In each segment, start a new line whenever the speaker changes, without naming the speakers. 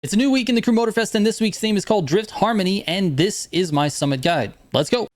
It's a new week in the Crew Motorfest, and this week's theme is called Drift Harmony, and this is my summit guide. Let's go.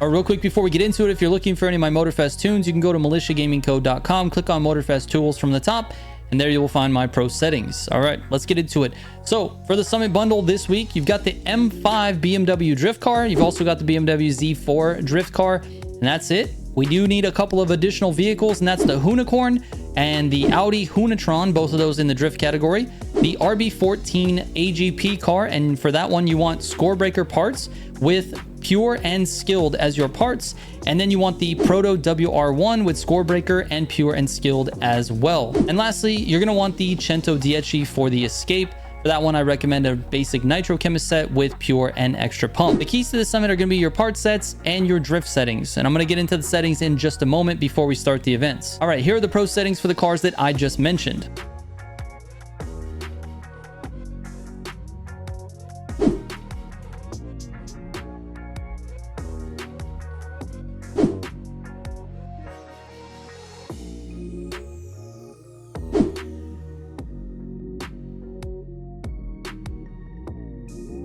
Real quick before we get into it, if you're looking for any of my Motorfest tunes, you can go to militiagamingco.com, click on Motorfest tools from the top, and there you will find my pro settings. All right, let's get into it. So for the summit bundle this week, you've got the M5 BMW drift car. You've also got the BMW Z4 drift car, and that's it. We do need a couple of additional vehicles, and that's the Unicorn and the Audi Hunatron, both of those in the drift category. The RB14 AGP car, and for that one, you want Scorebreaker parts with Pure and Skilled as your parts. And then you want the Proto WR1 with Scorebreaker and Pure and Skilled as well. And lastly, you're going to want the Cento Dieci for the Escape. For that one, I recommend a basic nitro chemist set with Pure and Extra Pump. The keys to the summit are going to be your part sets and your drift settings. And I'm going to get into the settings in just a moment before we start the events. All right, here are the pro settings for the cars that I just mentioned.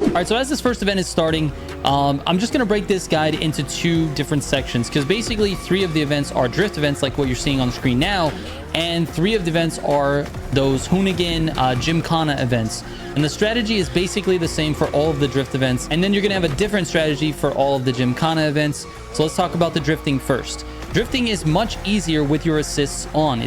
All right, so as this first event is starting, I'm just going to break this guide into two different sections, because basically 3 of the events are drift events like what you're seeing on the screen now, and 3 of the events are those Hoonigan Gymkhana events. And the strategy is basically the same for all of the drift events, and then you're going to have a different strategy for all of the Gymkhana events. So let's talk about the drifting first. Drifting is much easier with your assists on.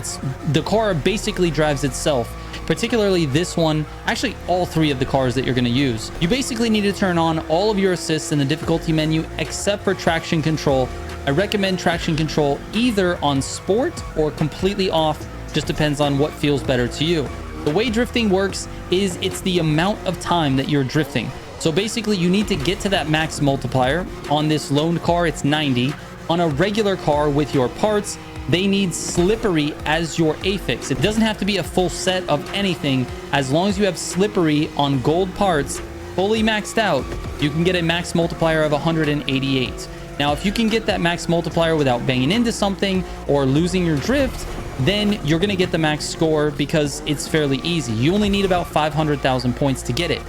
The car basically drives itself. Particularly this one, actually all 3 of the cars that you're going to use. You basically need to turn on all of your assists in the difficulty menu except for traction control. I recommend traction control either on sport or completely off, just depends on what feels better to you. The way drifting works is it's the amount of time that you're drifting. So basically you need to get to that max multiplier. On this loaned car, it's 90. On a regular car with your parts, they need slippery as your affix. It doesn't have to be a full set of anything. As long as you have slippery on gold parts fully maxed out, you can get a max multiplier of 188. Now, if you can get that max multiplier without banging into something or losing your drift, then you're going to get the max score because it's fairly easy. You only need about 500,000 points to get it.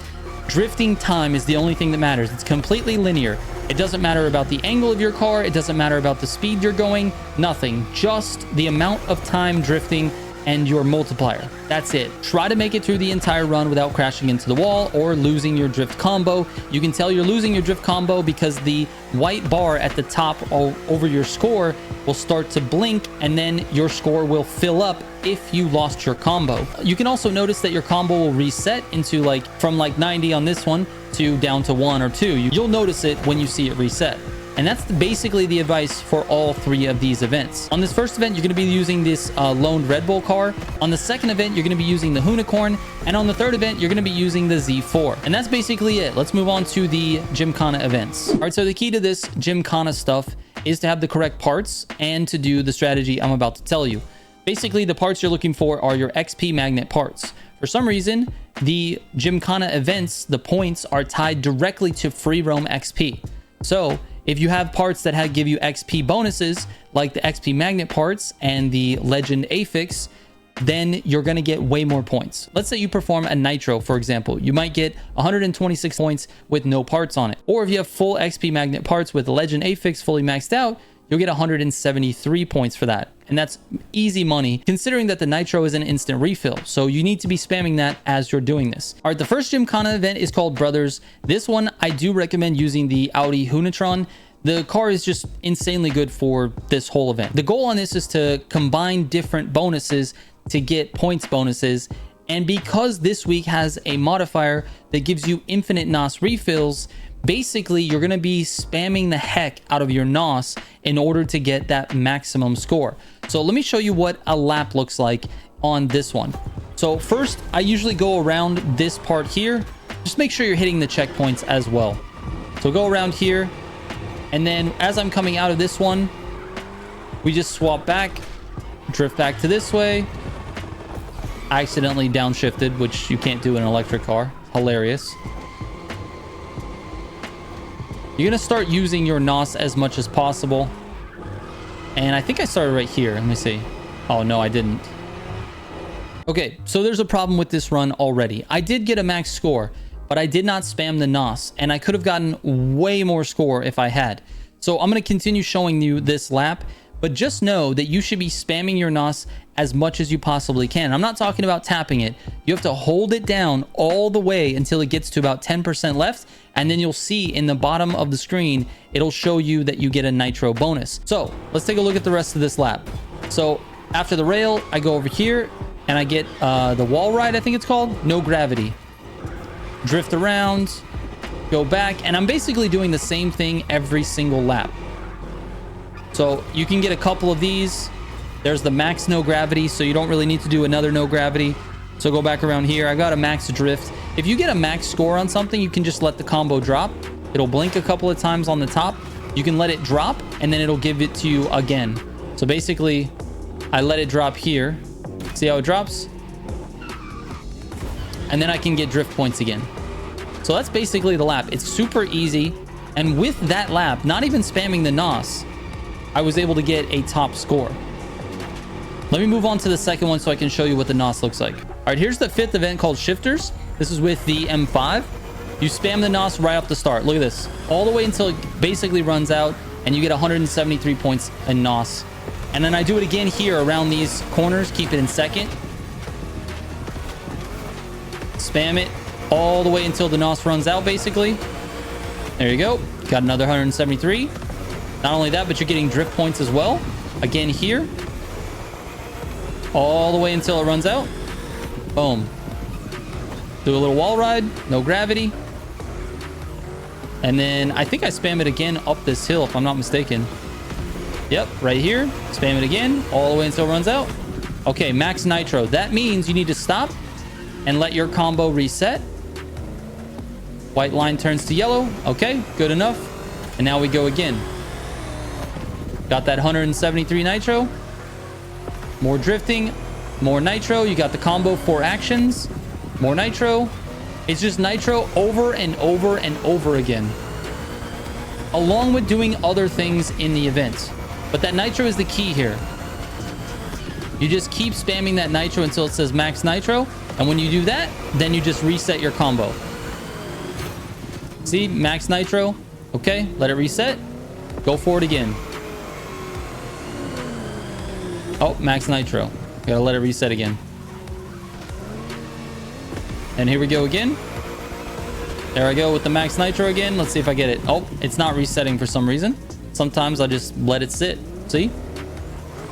Drifting time is the only thing that matters. It's completely linear. It doesn't matter about the angle of your car. It doesn't matter about the speed you're going. Nothing. Just the amount of time drifting and your multiplier. That's it. Try to make it through the entire run without crashing into the wall or losing your drift combo. You can tell you're losing your drift combo because the white bar at the top over your score will start to blink, and then your score will fill up if you lost your combo. You can also notice that your combo will reset into from 90 on this one to down to 1 or 2. You'll notice it when you see it reset. And that's basically the advice for all 3 of these events. On this first event, you're going to be using this loaned Red Bull car. On the second event, you're going to be using the Unicorn. And on the third event, you're going to be using the Z4. And that's basically it. Let's move on to the Gymkhana events. All right, so the key to this Gymkhana stuff is to have the correct parts and to do the strategy I'm about to tell you. Basically, the parts you're looking for are your XP magnet parts. For some reason, the Gymkhana events, the points are tied directly to free roam XP. So if you have parts that give you XP bonuses, like the XP magnet parts and the legend affix, then you're going to get way more points. Let's say you perform a nitro, for example. You might get 126 points with no parts on it. Or if you have full XP magnet parts with legend affix fully maxed out, you'll get 173 points for that. And that's easy money, considering that the nitro is an instant refill. So you need to be spamming that as you're doing this. All right, the first Gymkhana event is called Brothers. This one, I do recommend using the Audi Hunatron. The car is just insanely good for this whole event. The goal on this is to combine different bonuses to get points bonuses. And because this week has a modifier that gives you infinite NOS refills, basically you're going to be spamming the heck out of your NOS in order to get that maximum score. So let me show you what a lap looks like on this one. So first, I usually go around this part here. Just make sure you're hitting the checkpoints as well. So go around here. And then as I'm coming out of this one, we just swap back, drift back to this way. I accidentally downshifted, which you can't do in an electric car. Hilarious. You're going to start using your NOS as much as possible. And I think I started right here. Let me see. Oh, no, I didn't. Okay, so there's a problem with this run already. I did get a max score, but I did not spam the NOS, and I could have gotten way more score if I had. So I'm going to continue showing you this lap, but just know that you should be spamming your NOS as much as you possibly can. I'm not talking about tapping it. You have to hold it down all the way until it gets to about 10% left, and then you'll see in the bottom of the screen, it'll show you that you get a nitro bonus. So let's take a look at the rest of this lap. So after the rail, I go over here, and I get the wall ride, I think it's called. No gravity. Drift around, go back, and I'm basically doing the same thing every single lap. So you can get a couple of these. There's the max no gravity, so you don't really need to do another no gravity. So go back around here. I got a max drift. If you get a max score on something, you can just let the combo drop. It'll blink a couple of times on the top. You can let it drop, and then it'll give it to you again. So basically, I let it drop here. See how it drops? And then I can get drift points again. So that's basically the lap. It's super easy. And with that lap, not even spamming the NOS, I was able to get a top score. Let me move on to the second one so I can show you what the NOS looks like. All right, here's the 5th event called Shifters. This is with the M5. You spam the NOS right off the start. Look at this. All the way until it basically runs out, and you get 173 points in NOS. And then I do it again here around these corners. Keep it in second. Spam it all the way until the NOS runs out, basically. There you go. Got another 173. Not only that, but you're getting drift points as well. Again here. All the way until it runs out. Boom. Do a little wall ride. No gravity. And then I think I spam it again up this hill, if I'm not mistaken. Yep, right here. Spam it again, all the way until it runs out. Okay, max nitro. That means you need to stop and let your combo reset. White line turns to yellow. Okay, good enough. And now we go again. Got that 173 nitro. More drifting, more nitro. You got the combo 4 actions. More nitro. It's just nitro over and over and over again, along with doing other things in the event. But that nitro is the key here. You just keep spamming that nitro until it says max nitro. And when you do that, then you just reset your combo. See, max nitro. Okay, let it reset. Go for it again. Oh, max nitro. Gotta let it reset again. And here we go again. There I go with the max nitro again. Let's see if I get it. Oh, it's not resetting for some reason. Sometimes I just let it sit. See?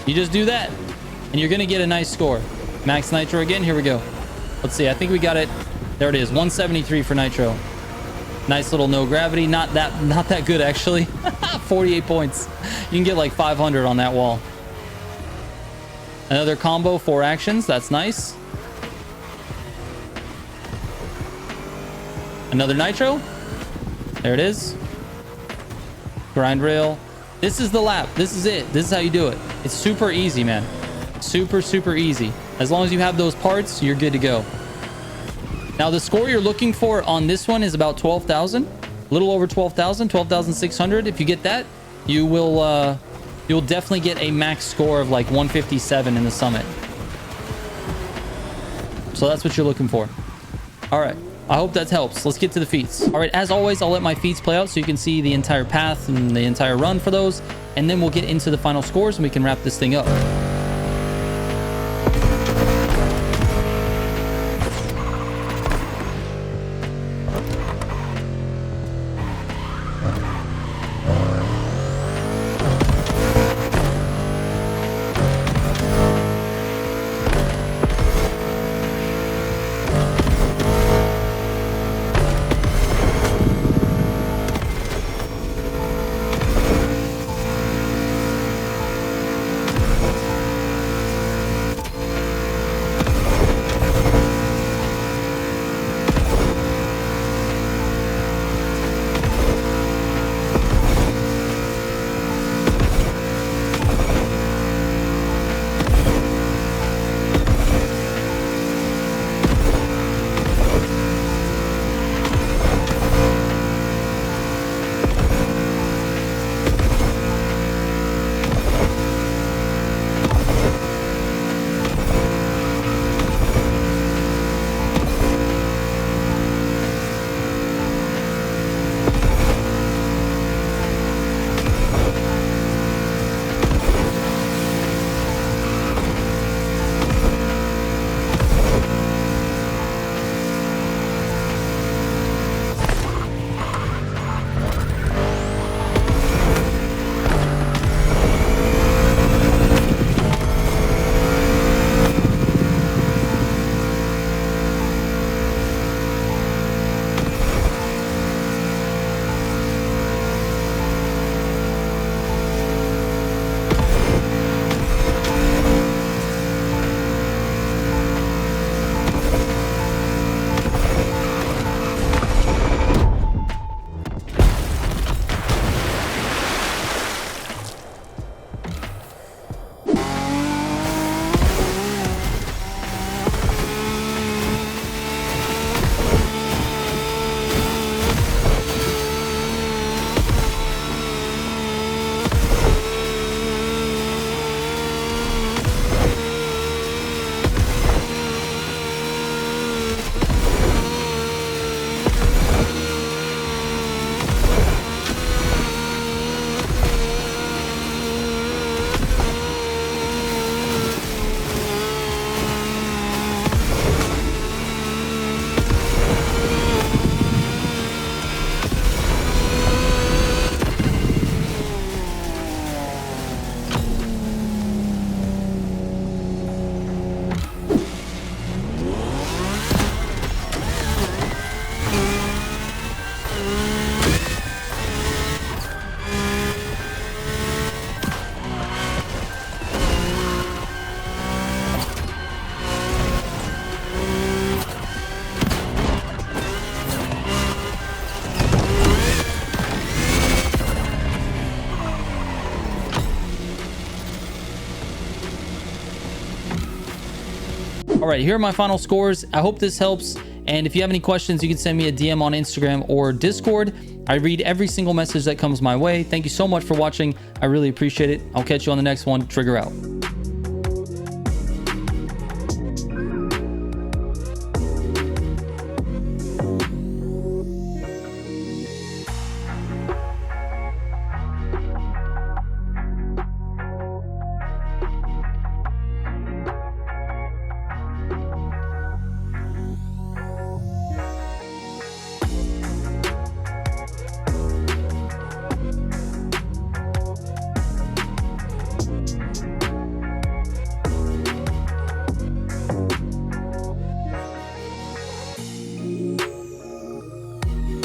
You just do that, and you're going to get a nice score. Max nitro again. Here we go. Let's see. I think we got it. There it is. 173 for nitro. Nice little no gravity. Not that good, actually. 48 points. You can get like 500 on that wall. Another combo, 4 actions. That's nice. Another nitro. There it is. Grind rail. This is the lap. This is it. This is how you do it. It's super easy, man. Super, super easy. As long as you have those parts, you're good to go. Now, the score you're looking for on this one is about 12,000. A little over 12,000, 12,600. If you get that, you will you'll definitely get a max score of like 157 in the summit. So that's what you're looking for. All right. I hope that helps. Let's get to the feats. All right, as always, I'll let my feats play out so you can see the entire path and the entire run for those. And then we'll get into the final scores and we can wrap this thing up. All right, here are my final scores. I hope this helps. And if you have any questions, you can send me a DM on Instagram or Discord. I read every single message that comes my way. Thank you so much for watching. I really appreciate it. I'll catch you on the next one. Trigger out.